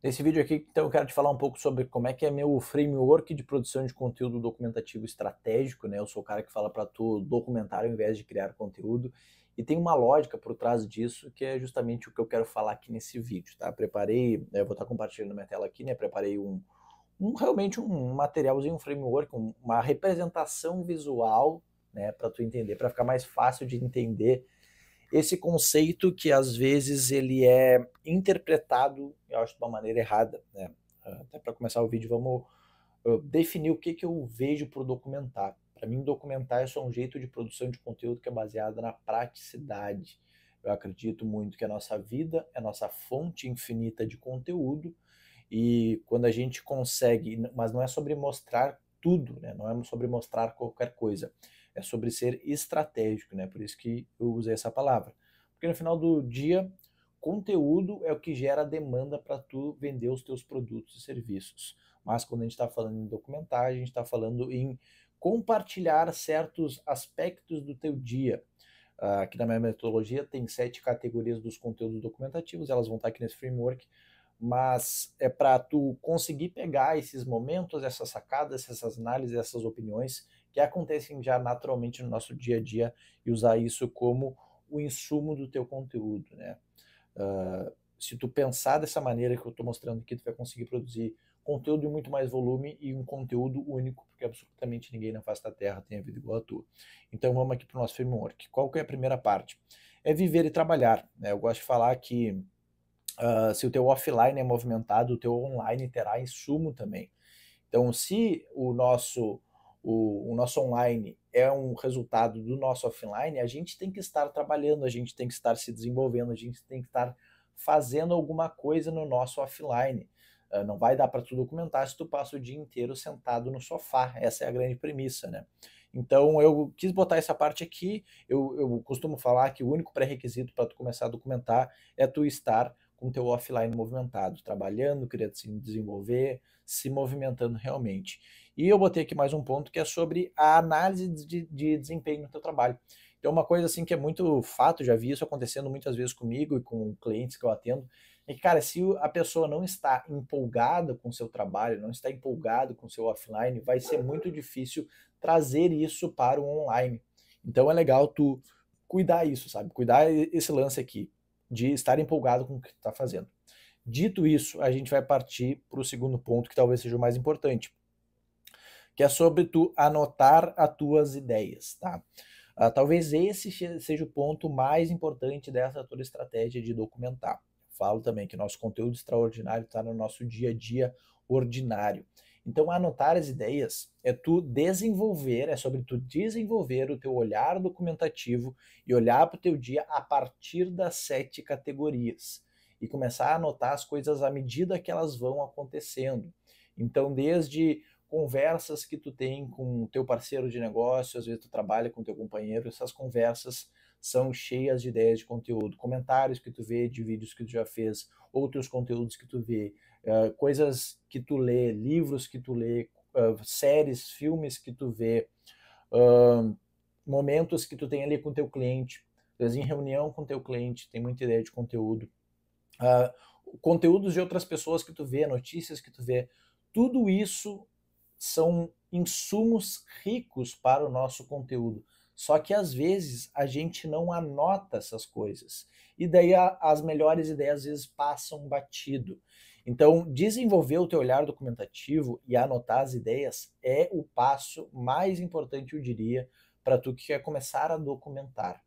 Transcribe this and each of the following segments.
Nesse vídeo aqui, então, eu quero te falar um pouco sobre como é que é meu framework de produção de conteúdo documentativo estratégico, né? Eu sou o cara que fala para tu documentar ao invés de criar conteúdo, e tem uma lógica por trás disso que é justamente o que eu quero falar aqui nesse vídeo, tá? Preparei, eu vou estar compartilhando minha tela aqui, né? Preparei realmente um materialzinho, um framework, uma representação visual, né? Para tu entender, para ficar mais fácil de entender esse conceito que às vezes ele é interpretado, eu acho, de uma maneira errada, né? Até para começar o vídeo, vamos definir o que, que eu vejo por documentar. Para mim, documentar é só um jeito de produção de conteúdo que é baseado na praticidade. Eu acredito muito que a nossa vida é a nossa fonte infinita de conteúdo, e quando a gente consegue, mas não é sobre mostrar tudo, né? Não é sobre mostrar qualquer coisa, é sobre ser estratégico, né? Por isso que eu usei essa palavra. Porque no final do dia, conteúdo é o que gera demanda para tu vender os teus produtos e serviços. Mas quando a gente está falando em documentar, a gente está falando em compartilhar certos aspectos do teu dia. Aqui na minha metodologia tem 7 categorias dos conteúdos documentativos, elas vão estar aqui nesse framework, mas é para tu conseguir pegar esses momentos, essas sacadas, essas análises, essas opiniões que acontecem já naturalmente no nosso dia a dia e usar isso como o insumo do teu conteúdo, né? Se tu pensar dessa maneira que eu estou mostrando aqui, tu vai conseguir produzir conteúdo em muito mais volume e um conteúdo único, porque absolutamente ninguém na face da Terra tem a vida igual a tua. Então vamos aqui para o nosso framework. Qual que é a primeira parte? É viver e trabalhar, né? Eu gosto de falar que se o teu offline é movimentado, o teu online terá insumo também. Então, se o nosso online é um resultado do nosso offline, a gente tem que estar trabalhando, a gente tem que estar se desenvolvendo, a gente tem que estar fazendo alguma coisa no nosso offline. Não vai dar para tu documentar se tu passa o dia inteiro sentado no sofá. Essa é a grande premissa, né? Então eu quis botar essa parte aqui. Eu costumo falar que o único pré-requisito para tu começar a documentar é tu estar com o teu offline movimentado, trabalhando, querendo se desenvolver, se movimentando realmente. E eu botei aqui mais um ponto que é sobre a análise de desempenho no teu trabalho. Então, uma coisa assim que é muito fato, já vi isso acontecendo muitas vezes comigo e com clientes que eu atendo, é que, cara, se a pessoa não está empolgada com o seu trabalho, não está empolgado com o seu offline, vai ser muito difícil trazer isso para o online. Então é legal tu cuidar isso, sabe? Cuidar esse lance aqui de estar empolgado com o que tu está fazendo. Dito isso, a gente vai partir para o segundo ponto, que talvez seja o mais importante, que é sobre tu anotar as tuas ideias, tá? Talvez esse seja o ponto mais importante dessa tua estratégia de documentar. Falo também que nosso conteúdo extraordinário está no nosso dia a dia ordinário. Então, anotar as ideias é tu desenvolver, é sobre tu desenvolver o teu olhar documentativo e olhar para o teu dia a partir das 7 categorias e começar a anotar as coisas à medida que elas vão acontecendo. Então, desde conversas que tu tem com o teu parceiro de negócio, às vezes tu trabalha com o teu companheiro, essas conversas são cheias de ideias de conteúdo, comentários que tu vê de vídeos que tu já fez, outros conteúdos que tu vê, coisas que tu lê, livros que tu lê, séries, filmes que tu vê, uh, momentos que tu tem ali com o teu cliente, às vezes em reunião com o teu cliente, tem muita ideia de conteúdo, conteúdos de outras pessoas que tu vê, notícias que tu vê, tudo isso são insumos ricos para o nosso conteúdo. Só que às vezes a gente não anota essas coisas. E daí as melhores ideias às vezes passam batido. Então, desenvolver o teu olhar documentativo e anotar as ideias é o passo mais importante, eu diria, para tu que quer começar a documentar.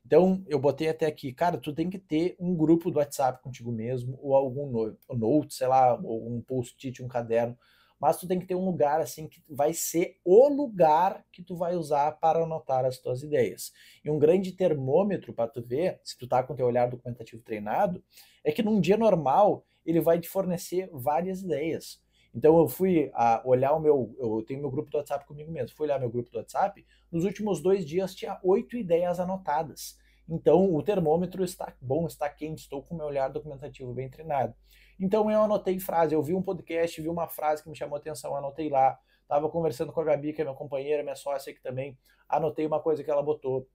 Então, eu botei até aqui, cara, tu tem que ter um grupo do WhatsApp contigo mesmo, ou algum note, sei lá, ou um post-it, um caderno, mas tu tem que ter um lugar assim que vai ser o lugar que tu vai usar para anotar as tuas ideias. E um grande termômetro para tu ver se tu tá com teu olhar documentativo treinado é que num dia normal ele vai te fornecer várias ideias. Então eu fui olhar eu tenho meu grupo do WhatsApp comigo mesmo, fui olhar meu grupo do WhatsApp, nos últimos 2 dias tinha 8 ideias anotadas. Então o termômetro está bom, está quente, estou com o meu olhar documentativo bem treinado. Então eu anotei frase, eu vi um podcast, vi uma frase que me chamou a atenção, anotei lá. Estava conversando com a Gabi, que é minha companheira, minha sócia aqui também, anotei uma coisa que ela botou.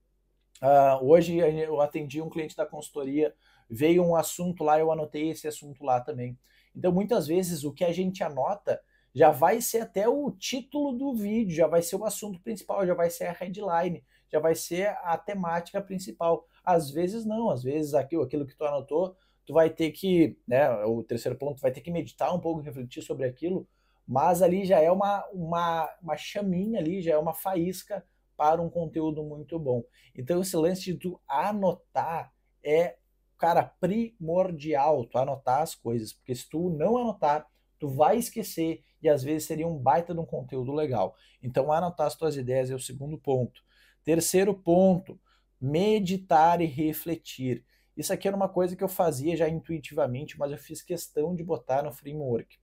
Hoje eu atendi um cliente da consultoria, veio um assunto lá, eu anotei esse assunto lá também. Então, muitas vezes, o que a gente anota já vai ser até o título do vídeo, já vai ser o assunto principal, já vai ser a headline, já vai ser a temática principal. Às vezes não, às vezes aquilo que tu anotou, tu vai ter que, né, o terceiro ponto, tu vai ter que meditar um pouco, refletir sobre aquilo, mas ali já é uma chaminha ali, já é uma faísca para um conteúdo muito bom. Então esse lance de tu anotar é, cara, primordial, tu anotar as coisas, porque se tu não anotar, tu vai esquecer e às vezes seria um baita de um conteúdo legal. Então anotar as tuas ideias é o segundo ponto. Terceiro ponto, meditar e refletir. Isso aqui era uma coisa que eu fazia já intuitivamente, mas eu fiz questão de botar no framework.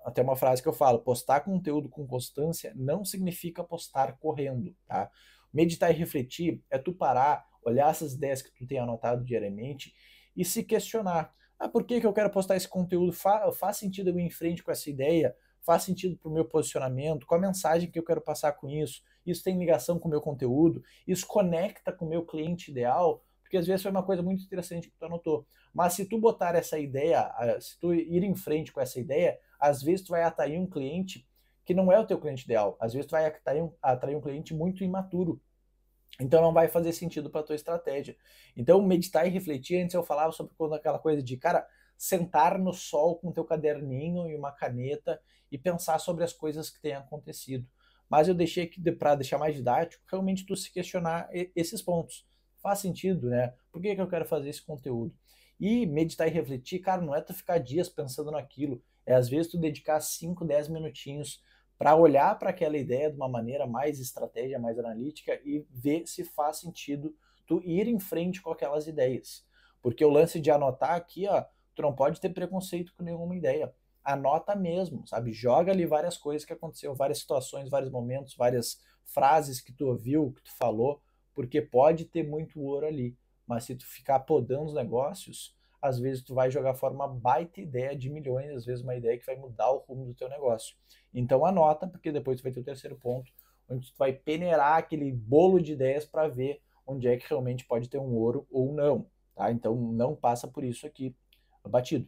Até uma frase que eu falo: postar conteúdo com constância não significa postar correndo, tá? Meditar e refletir é tu parar, olhar essas ideias que tu tem anotado diariamente e se questionar. Por que eu quero postar esse conteúdo? Faz sentido eu ir em frente com essa ideia? Faz sentido para o meu posicionamento? Qual a mensagem que eu quero passar com isso? Isso tem ligação com o meu conteúdo? Isso conecta com o meu cliente ideal? Porque às vezes foi uma coisa muito interessante que tu anotou. Mas se tu botar essa ideia, se tu ir em frente com essa ideia, às vezes tu vai atrair um cliente que não é o teu cliente ideal. Às vezes tu vai atrair um cliente muito imaturo. Então não vai fazer sentido para a tua estratégia. Então meditar e refletir, antes eu falava sobre aquela coisa de, cara, sentar no sol com teu caderninho e uma caneta e pensar sobre as coisas que têm acontecido. Mas eu deixei aqui para deixar mais didático, realmente tu se questionar esses pontos. Faz sentido, né? Por que eu quero fazer esse conteúdo? E meditar e refletir, cara, não é tu ficar dias pensando naquilo. É às vezes tu dedicar 5, 10 minutinhos para olhar para aquela ideia de uma maneira mais estratégia, mais analítica e ver se faz sentido tu ir em frente com aquelas ideias. Porque o lance de anotar aqui, ó, tu não pode ter preconceito com nenhuma ideia. Anota mesmo, sabe? Joga ali várias coisas que aconteceu, várias situações, vários momentos, várias frases que tu ouviu, que tu falou, porque pode ter muito ouro ali. Mas se tu ficar podando os negócios, às vezes tu vai jogar fora uma baita ideia de milhões, às vezes uma ideia que vai mudar o rumo do teu negócio. Então anota, porque depois tu vai ter o terceiro ponto, onde tu vai peneirar aquele bolo de ideias para ver onde é que realmente pode ter um ouro ou não, tá? Então não passa por isso aqui batido.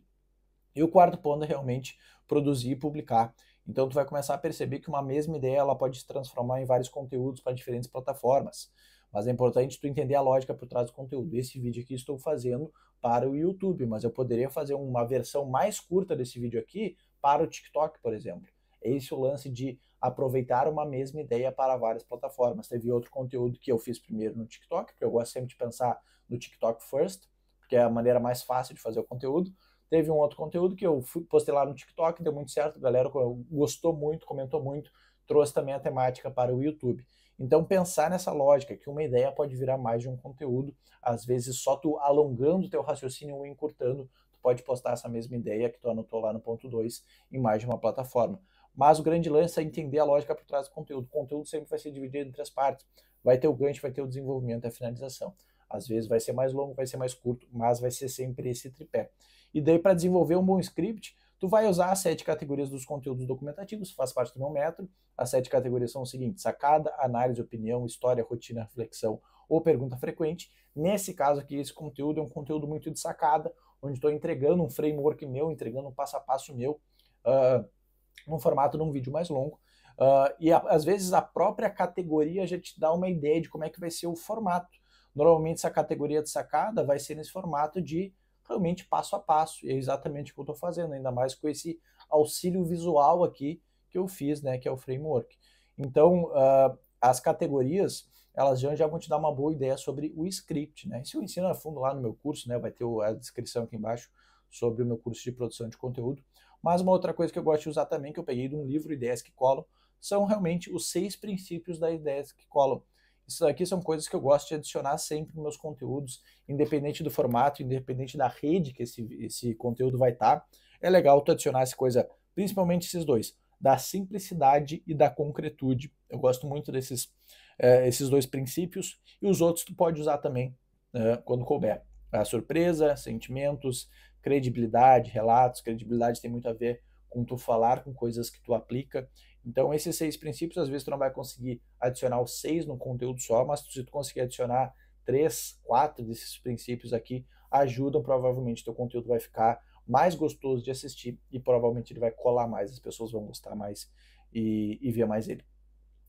E o quarto ponto é realmente produzir e publicar. Então tu vai começar a perceber que uma mesma ideia ela pode se transformar em vários conteúdos para diferentes plataformas. Mas é importante tu entender a lógica por trás do conteúdo. Esse vídeo aqui estou fazendo para o YouTube, mas eu poderia fazer uma versão mais curta desse vídeo aqui para o TikTok, por exemplo. Esse é o lance de aproveitar uma mesma ideia para várias plataformas. Teve outro conteúdo que eu fiz primeiro no TikTok, porque eu gosto sempre de pensar no TikTok first, porque é a maneira mais fácil de fazer o conteúdo. Teve um outro conteúdo que eu postei lá no TikTok, deu muito certo, a galera gostou muito, comentou muito, trouxe também a temática para o YouTube. Então pensar nessa lógica, que uma ideia pode virar mais de um conteúdo, às vezes só tu alongando o teu raciocínio ou encurtando, tu pode postar essa mesma ideia que tu anotou lá no ponto 2 em mais de uma plataforma. Mas o grande lance é entender a lógica por trás do conteúdo. O conteúdo sempre vai ser dividido em três partes. Vai ter o gancho, vai ter o desenvolvimento e a finalização. Às vezes vai ser mais longo, vai ser mais curto, mas vai ser sempre esse tripé. E daí, para desenvolver um bom script, tu vai usar as 7 categorias dos conteúdos documentativos, faz parte do meu método. As 7 categorias são o seguinte: sacada, análise, opinião, história, rotina, reflexão ou pergunta frequente. Nesse caso aqui, esse conteúdo é um conteúdo muito de sacada, onde estou entregando um framework meu, entregando um passo a passo meu, no formato de um vídeo mais longo. Às vezes a própria categoria já te dá uma ideia de como é que vai ser o formato. Normalmente essa categoria de sacada vai ser nesse formato de realmente passo a passo, e é exatamente o que eu estou fazendo, ainda mais com esse auxílio visual aqui que eu fiz, né, que é o framework. Então, as categorias, elas já vão te dar uma boa ideia sobre o script, né? Isso eu ensino a fundo lá no meu curso, né? Vai ter a descrição aqui embaixo sobre o meu curso de produção de conteúdo. Mas uma outra coisa que eu gosto de usar também, que eu peguei de um livro, Ideias que Colam, são realmente os 6 princípios das ideias que colam. Isso aqui são coisas que eu gosto de adicionar sempre nos meus conteúdos, independente do formato, independente da rede que esse conteúdo vai estar. É legal tu adicionar essa coisa, principalmente esses dois, da simplicidade e da concretude. Eu gosto muito esses dois princípios, e os outros tu pode usar também quando couber. A surpresa, sentimentos, credibilidade, relatos. Credibilidade tem muito a ver com tu falar com coisas que tu aplica. Então esses 6 princípios, às vezes tu não vai conseguir adicionar os 6 no conteúdo só, mas se tu conseguir adicionar 3, 4 desses princípios aqui, ajudam, provavelmente teu conteúdo vai ficar mais gostoso de assistir e provavelmente ele vai colar mais, as pessoas vão gostar mais e ver mais ele.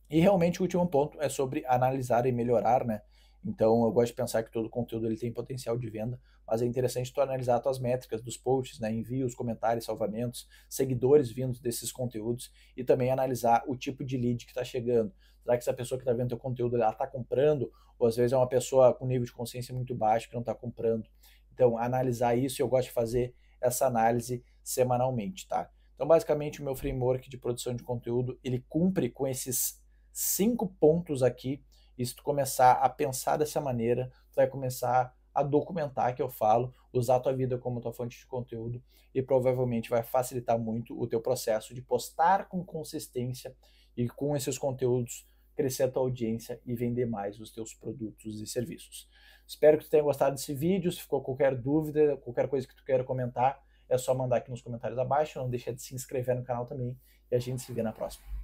E realmente o último ponto é sobre analisar e melhorar, né? Então eu gosto de pensar que todo conteúdo ele tem potencial de venda, mas é interessante tu analisar as tuas métricas dos posts, né? Envios, comentários, salvamentos, seguidores vindos desses conteúdos e também analisar o tipo de lead que está chegando. Será que essa pessoa que está vendo teu conteúdo ela está comprando? Ou às vezes é uma pessoa com nível de consciência muito baixo que não está comprando. Então analisar isso eu gosto de fazer essa análise semanalmente, tá? Então basicamente o meu framework de produção de conteúdo ele cumpre com esses 5 pontos aqui, e se tu começar a pensar dessa maneira, tu vai começar a documentar, que eu falo, usar a tua vida como tua fonte de conteúdo e provavelmente vai facilitar muito o teu processo de postar com consistência e com esses conteúdos crescer a tua audiência e vender mais os teus produtos e serviços. Espero que tu tenha gostado desse vídeo. Se ficou qualquer dúvida, qualquer coisa que tu queira comentar, é só mandar aqui nos comentários abaixo. Não deixa de se inscrever no canal também e a gente se vê na próxima.